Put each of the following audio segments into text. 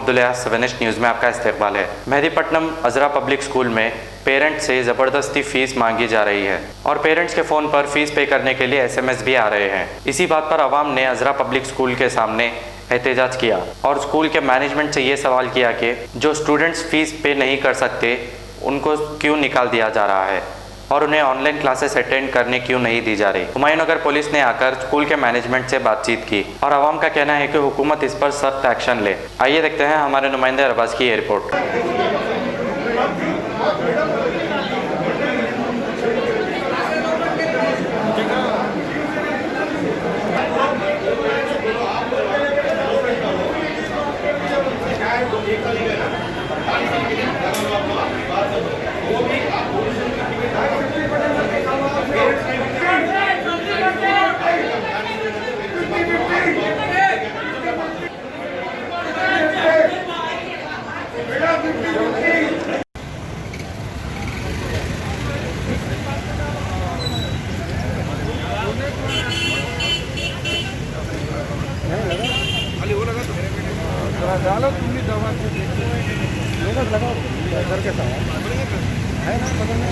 Abdullah, सेवेनिस्ट news में आपका इस्तकबाल है। मेहदीपट्टनम अजरा पब्लिक स्कूल में पेरेंट्स से ज़बरदस्ती फ़ीस मांगी जा रही है और पेरेंट्स के फ़ोन पर फ़ीस पे करने के लिए SMS भी आ रहे हैं। इसी बात पर आवाम ने अजरा पब्लिक स्कूल के सामने एहतजाज किया और स्कूल के मैनेजमेंट से ये सवाल किया कि जो स्टूडेंट्स फ़ीस पे नहीं कर सकते उनको क्यों निकाल दिया जा रहा है और उन्हें ऑनलाइन क्लासेस अटेंड करने क्यों नहीं दी जा रही। हुमायूंनगर पुलिस ने आकर स्कूल के मैनेजमेंट से बातचीत की और आवाम का कहना है कि हुकूमत इस पर सख्त एक्शन ले। आइए देखते हैं हमारे नुमाइंदे अरबाज की ये रिपोर्ट। डालो तुम भी दवा से देखो लगाओ घर के साथ है ना बगल में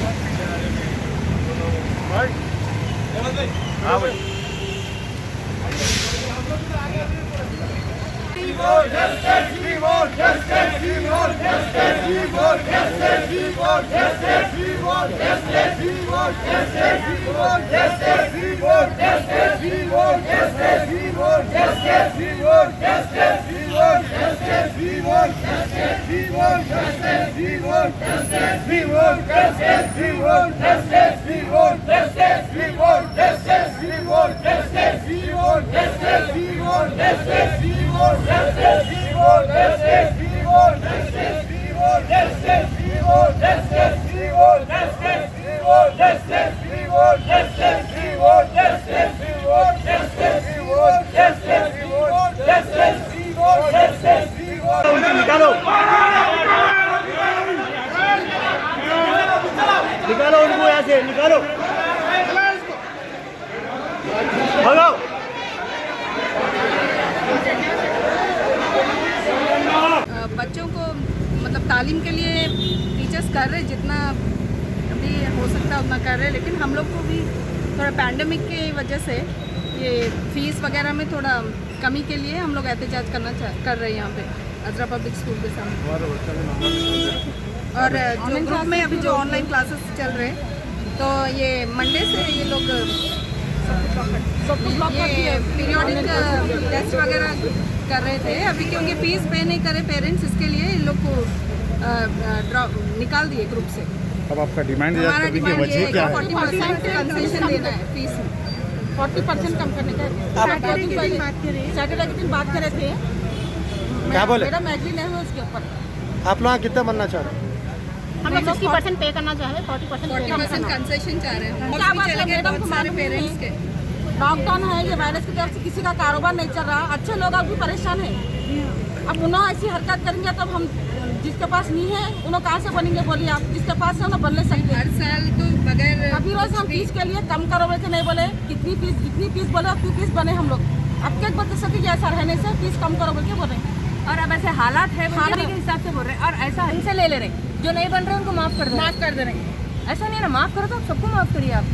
भाई हाँ भाई निकालो उनको यहाँ से निकालो भगाओ। बच्चों को मतलब तालीम के लिए टीचर्स कर रहे जितना अभी हो सकता है उतना कर रहे, लेकिन हम लोग को भी थोड़ा पैंडेमिक की वजह से ये फीस वगैरह में थोड़ा कमी के लिए हम लोग एहतजाज कर रहे हैं यहाँ पे अजरा पब्लिक स्कूल के सामने। और जो ग्रुप में अभी जो ऑनलाइन क्लासेस चल रहे हैं तो ये मंडे से ये लोग ये पीरियोडिक टेस्ट वगैरह कर रहे थे अभी, क्योंकि फीस पे नहीं करे पेरेंट्स, इसके लिए इन लोग को निकाल दिए ग्रुप से। अब आपका डिमांड हमारा डिमांड ये है कि 40% कंसेशन देना है फीस में, 40% कम करने का। सैटरडे के दिन बात कर रहे थे, क्या बोले मैडम एग्री नहीं हुआ उसके ऊपर। आप लोग कितना बनना चाह रहे हैं? हम लोग 60% पे करना चाह रहे हैं, 40% कंसेशन चाह रहे हैं। क्या बात है मैडम, हमारे पेरेंट्स के लॉकडाउन है, ये वायरस की तरफ से किसी का कारोबार नहीं चल रहा, अच्छे लोग अब भी परेशान हैं। अब उन्होंने ऐसी हरकत करेंगे तब हम जिसके पास नहीं है उन्होंने कहाँ से बनेंगे बोलिए आप, जिसके पास है उन्हें बन ले सकते। हर साल तो बगैर अभी रोज हम फीस के लिए कम करो बोले नहीं बोले, कितनी फीस बोले क्यों फीस बने हम लोग। अब क्या बता सकते ऐसा रहने से फीस कम करो बोल के बोले, और अब ऐसे हालात है के हिसाब से बोल रहे हैं और ऐसा हमसे ले रहे हैं, जो नहीं बन रहे उनको माफ कर दे रहे हैं। ऐसा नहीं है ना, माफ करो तो आप सबको माफ करिए, आप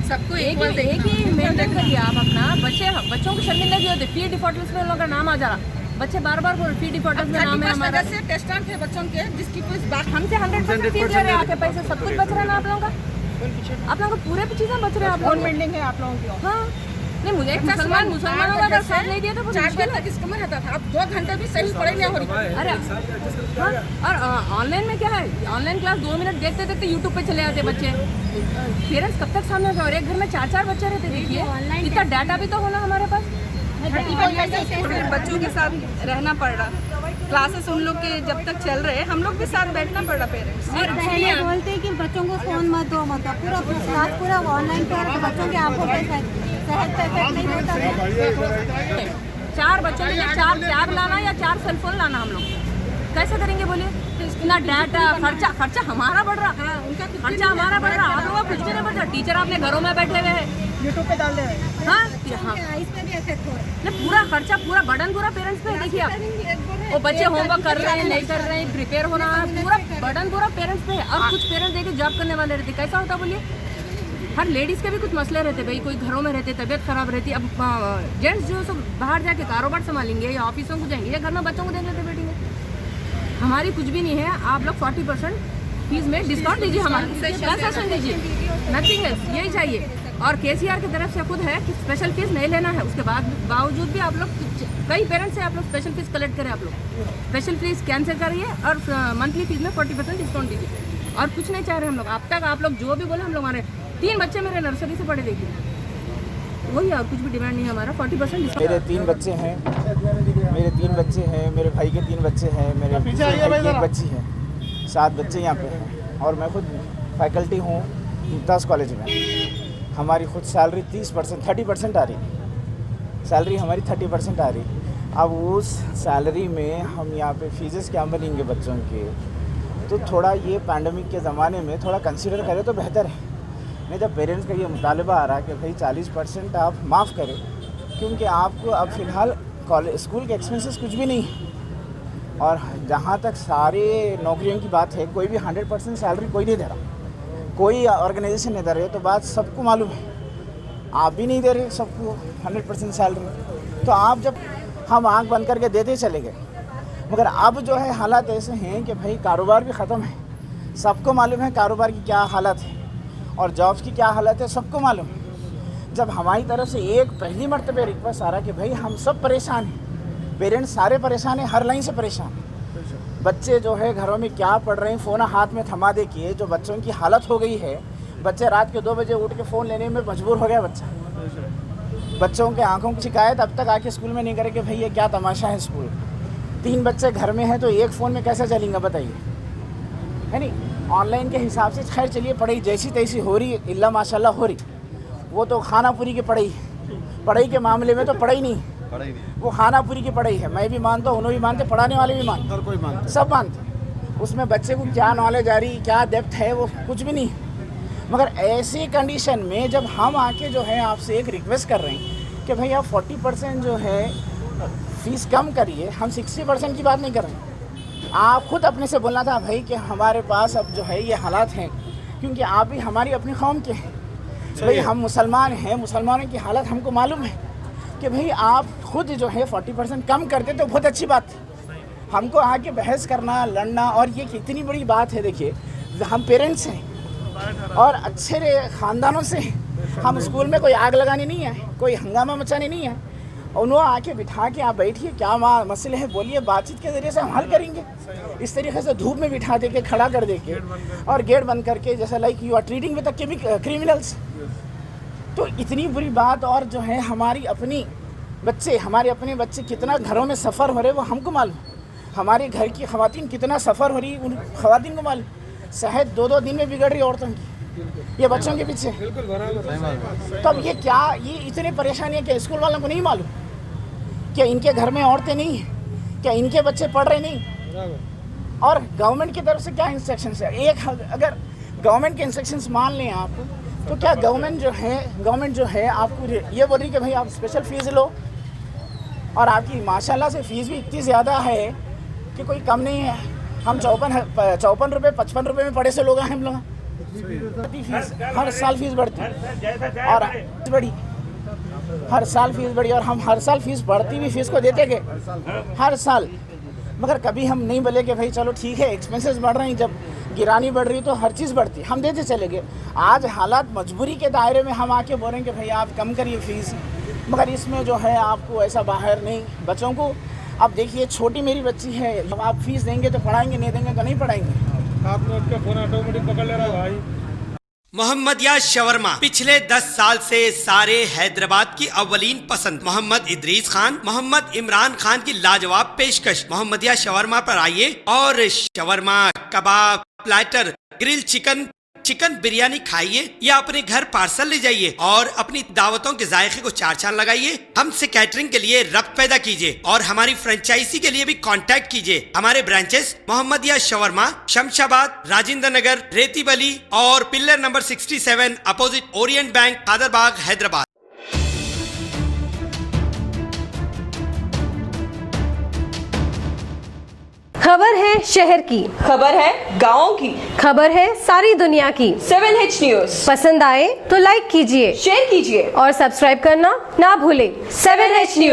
सबको एक ही मेंटेन करिए आप अपना। बच्चों को शर्मिंदा क्यों होते, फी डिफॉल्टर्स में उन लोगों का नाम आ जा रहा, बच्चे बार बार बोल फी डिफॉल्टर्स में नाम है हमारा। टेस्ट थे बच्चों के जिसकी फीस हमसे 100% फीस ले रहे हैं, आपके पैसे सब कुछ बच रहा है ना आप लोगों का, आप लोगों को पूरे चीजें बच रहे हैं आप लोग। बिल्डिंग है आप लोगों की। हाँ नहीं, मुझे एक मुसलमानों का अगर साथ नहीं दिया तो 4 घंटे किसको में रहता था, अब 2 घंटे भी सही पढ़ाई नहीं हो रही। अरे हाँ, और ऑनलाइन में क्या है, ऑनलाइन क्लास 2 मिनट देखते देखते यूट्यूब पे चले जाते बच्चे। पेरेंट्स कब तक सामने होगा, और एक घर में 4 बच्चे रहते, देखिए इतना डाटा भी तो होना हमारे पास। बच्चों के साथ रहना पड़ रहा, क्लासेस उन लोग के जब तक चल रहे हम लोग के साथ बैठना पड़ रहा पेरेंट्स। और पहले बोलते हैं कि बच्चों को फोन मत दो पूरा क्लास पूरा ऑनलाइन पे तो बच्चों की आंखों पे सेहत पे इफेक्ट नहीं होता। 4 बच्चों के लिए 4 टैब लाना या 4 सेलफोन लाना हम लोग कैसे करेंगे बोलिए। इतना डाटा खर्चा हमारा बढ़ रहा, खर्चा हमारा बढ़ रहा, आप लोग कुछ भी नहीं बढ़ रहा। टीचर अपने घरों में बैठे हुए हैं, यूट्यूब पे डाल दे रहे हैं। हाँ इस पे भी इफेक्ट हो रहा है। नहीं, पूरा खर्चा पूरा बर्डन पूरा पेरेंट्स पे है। देखिए आप, वो बच्चे होमवर्क कर रहे हैं नहीं कर रहे हैं, प्रिपेयर होना है, पूरा बर्डन पूरा पेरेंट्स पे है। अब कुछ पेरेंट्स देखिए जॉब करने वाले रहते, कैसा होता बोलिए, हर लेडीज़ के भी कुछ मसले रहते भाई, कोई घरों में रहते, तबीयत खराब रहती। अब जेंट्स जो सब बाहर जाके कारोबार संभालेंगे या ऑफिसों को जाएंगे या घर में बच्चों को देख लेते बेटी में। हमारी कुछ भी नहीं है, आप लोग 40% फीस में डिस्काउंट दीजिए, हमारे कंसेशन दीजिए, नथिंग एल्स, यही चाहिए। और केसीआर की तरफ से खुद है कि स्पेशल फीस नहीं लेना है, उसके बावजूद भी आप लोग कई पेरेंट्स से आप लोग स्पेशल फीस कलेक्ट करें, आप लोग स्पेशल फीस कैंसिल करिए और मंथली फीस में 40% डिस्काउंट दीजिए। और कुछ नहीं चाह रहे हम लोग, अब तक आप लोग जो भी बोले हम लोग, हमारे 3 बच्चे मेरे नर्सरी से पढ़े, देखिए वही है, और कुछ भी डिमांड नहीं है हमारा। 40% डिस्काउंट। मेरे 3 बच्चे हैं, मेरे भाई के 3 बच्चे हैं, मेरे भाई की 1 बच्ची है, 7 बच्चे यहाँ पे हैं। और मैं खुद फैकल्टी हूँ मुमताज़ कॉलेज में। हमारी खुद सैलरी 30% आ रही, सैलरी हमारी 30% आ रही। अब उस सैलरी में हम यहाँ पे फीसेस क्या भरेंगे बच्चों के, तो थोड़ा ये पैंडमिक के ज़माने में थोड़ा कंसिडर करें तो बेहतर है। नहीं जब पेरेंट्स का ये मुतालबा आ रहा है कि भाई 40% आप माफ़ करें, क्योंकि आपको अब फ़िलहाल कॉलेज स्कूल के एक्सपेंसेस कुछ भी नहीं है। और जहाँ तक सारे नौकरियों की बात है, कोई भी 100% सैलरी कोई नहीं दे रहा, कोई ऑर्गेनाइजेशन नहीं दे रही है। तो बात सबको मालूम है, आप भी नहीं दे रहे सबको 100% सैलरी। तो आप जब हम आंख बंद करके देते चले गए, मगर अब जो है हालात ऐसे हैं कि भाई कारोबार भी ख़त्म है, सबको मालूम है कारोबार की क्या हालत है और जॉब्स की क्या हालत है, सबको मालूम है। जब हमारी तरफ से एक पहली मरतबा रिक्वेस्ट आ रहा कि भाई हम सब परेशान हैं, पेरेंट्स सारे परेशान हैं, हर लाइन से परेशान। बच्चे जो है घरों में क्या पढ़ रहे हैं, फ़ोन हाथ में थमा दे के जो बच्चों की हालत हो गई है, बच्चे रात के 2 बजे उठ के फ़ोन लेने में मजबूर हो गया बच्चा। बच्चों के आंखों की शिकायत अब तक आके स्कूल में नहीं करे कि भाई ये क्या तमाशा है स्कूल। 3 बच्चे घर में हैं तो एक फ़ोन में कैसे चलेंगे बताइए, है नहीं। ऑनलाइन के हिसाब से खैर चलिए पढ़ाई जैसी तैसी हो रही, इल्ला माशाल्लाह हो रही, वो तो खानापुरी की पढ़ाई है। पढ़ाई के मामले में तो पढ़ाई नहीं, वो खानापुरी की पढ़ाई है। मैं भी मानता हूँ, उन्होंने भी मानते, पढ़ाने वाले भी मानते, सब मानते। उसमें बच्चे को क्या नॉलेज आ रही, क्या डेप्थ है, वो कुछ भी नहीं। मगर ऐसी कंडीशन में जब हम आके जो है आपसे एक रिक्वेस्ट कर रहे हैं कि भाई आप 40% जो है फ़ीस कम करिए, हम 60% की बात नहीं कर रहे। आप खुद अपने से बोलना था भाई कि हमारे पास अब जो है ये हालात हैं, क्योंकि आप भी हमारी अपनी कौम के हैं भाई, हम मुसलमान हैं, मुसलमानों की हालत हमको मालूम है कि भाई आप खुद जो है 40% कम करते तो बहुत अच्छी बात थी। हमको आके बहस करना, लड़ना, और ये कितनी बड़ी बात है। देखिए हम पेरेंट्स हैं और अच्छे ख़ानदानों से, हम स्कूल में कोई आग लगाने नहीं है, कोई हंगामा मचाने नहीं है। उन्होंने आके बिठा के आप बैठिए, क्या मसले हैं बोलिए, बातचीत के ज़रिए से हम हल करेंगे। इस तरीके से धूप में बिठा दे के, खड़ा कर दे के और गेट बंद करके, जैसा like you are treating with the criminals, तो इतनी बुरी बात। और जो है हमारे अपने बच्चे कितना घरों में सफ़र हो रहे वो हमको मालूम, हमारे घर की ख़वातीन कितना सफ़र हो रही उन ख़वातीन को मालूम। सेहत 2-2 दिन में बिगड़ रही औरतों की, ये बच्चों के पीछे। तो अब ये क्या, ये इतनी परेशानी है कि स्कूल वालों को नहीं मालूम क्या इनके घर में औरतें नहीं हैं, क्या इनके बच्चे पढ़ रहे नहीं। और गवर्नमेंट की तरफ से क्या इंस्ट्रक्शंस है, एक अगर गवर्नमेंट के इंस्ट्रक्शंस मान लें आप, तो क्या गवर्नमेंट जो है आपको ये बोल रही कि भाई आप स्पेशल फ़ीस लो, और आपकी माशाल्लाह से फ़ीस भी इतनी ज़्यादा है कि कोई कम नहीं है। हम 54 रुपये 55 रुपये में पढ़े से लोग हैं हम लोग। फीस हर साल फीस बढ़ती और हर साल फीस बढ़ी, और हम हर साल फीस बढ़ती हुई फीस को देते गए हर साल। मगर कभी हम नहीं बोले कि भाई चलो ठीक है एक्सपेंसेस बढ़ रहे हैं, जब गिरानी बढ़ रही तो हर चीज़ बढ़ती, हम देते चले गए। आज हालात मजबूरी के दायरे में हम आके बोल रहे हैं कि भाई आप कम करिए फ़ीस, मगर इसमें जो है आपको ऐसा बाहर नहीं। बच्चों को अब देखिए, छोटी मेरी बच्ची है, अब आप फीस देंगे तो पढ़ाएंगे, नहीं देंगे तो नहीं पढ़ाएंगे। आपने उसका फोन ऑटोमेटिक पकड़ ले रहा है भाई। मोहम्मदिया शवरमा पिछले 10 साल से सारे हैदराबाद की अव्वलीन पसंद। मोहम्मद इदरीस खान, मोहम्मद इमरान खान की लाजवाब पेशकश। मोहम्मदिया शवरमा पर आइए और shawarma, kebab, platter, grill chicken, chicken biryani खाइए या अपने घर पार्सल ले जाइए और अपनी दावतों के जायके को चार चांद लगाइए। हमसे कैटरिंग के लिए रब्त पैदा कीजिए और हमारी फ्रेंचाइजी के लिए भी कांटेक्ट कीजिए। हमारे ब्रांचेस मोहम्मदिया शवरमा, शमशाबाद, राजेंद्र नगर, रेती बली और pillar number 67 opposite Orient bank, Kadarbagh, Hyderabad. खबर है शहर की, खबर है गाँव की, खबर है सारी दुनिया की। 7H न्यूज पसंद आए तो लाइक कीजिए, शेयर कीजिए और सब्सक्राइब करना ना भूले। 7H news.